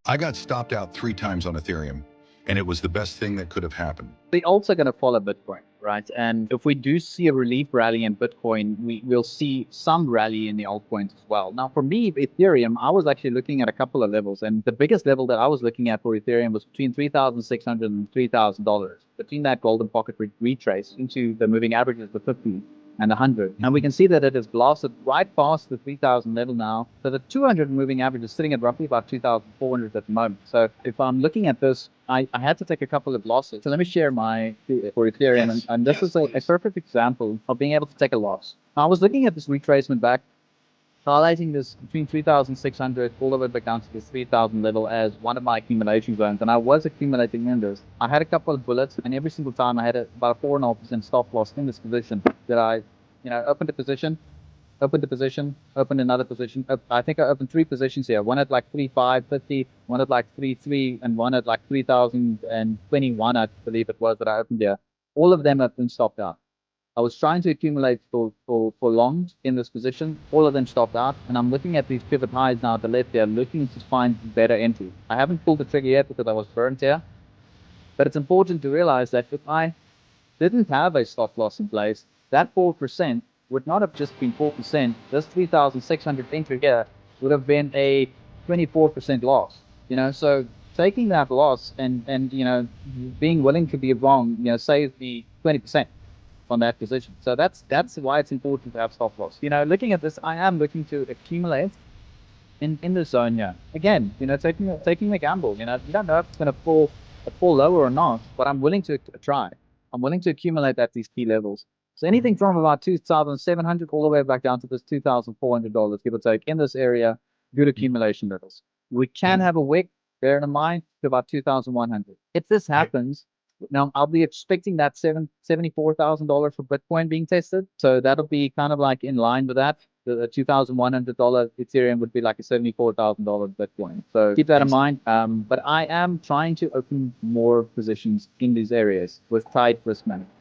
I got stopped out 3 times on Ethereum, and it was the best thing that could have happened. They're also going to follow Bitcoin, right? And if we do see a relief rally in Bitcoin, will see some rally in the altcoins as well. Now, for me, Ethereum, I was actually looking at a couple of levels, and the biggest level that I was looking at for Ethereum was between $3,600 and $3,000. Between that golden pocket retrace into the moving averages, the 50 and the 100. And we can see that it has blasted right past the 3,000 level now. So the 200 moving average is sitting at roughly about 2,400 at the moment. So if I'm looking at this, I had to take a couple of losses. So let me share my for Ethereum. And this is a perfect example of being able to take a loss. I was looking at this retracement back, highlighting this between 3,600 all the way back down to this 3,000 level as one of my accumulation zones. And I was accumulating in this. I had a couple of bullets, and every single time I had about a 4.5% stop loss in this position that I, opened a position, opened a position, opened another position. I think I opened 3 positions here. One at like 3,550, one at like 3,3, and one at like 3,021, I believe it was that I opened here. All of them have been stopped out. I was trying to accumulate for longs in this position. All of them stopped out, and I'm looking at these pivot highs now at the left there, looking to find better entry. I haven't pulled the trigger yet because I was burnt here, but it's important to realize that if I didn't have a stop loss in place, that 4% would not have just been 4%. This 3,600 entry here would have been a 24% loss. So taking that loss and being willing to be wrong, saves the 20% on that position. So that's why it's important to have stop loss. Looking at this, I am looking to accumulate in the zone here. Again, taking the gamble. You don't know if it's going to fall lower or not, but I'm willing to try. I'm willing to accumulate at these key levels. So anything from about 2,700 all the way back down to this $2,400, give or take, in this area, good accumulation levels. We can have a wick, bear in mind, to about 2,100. If this happens, now I'll be expecting that $74,000 for Bitcoin being tested. So that'll be kind of like in line with that. The $2,100 Ethereum would be like a $74,000 Bitcoin. So keep that in mind. But I am trying to open more positions in these areas with tight risk management.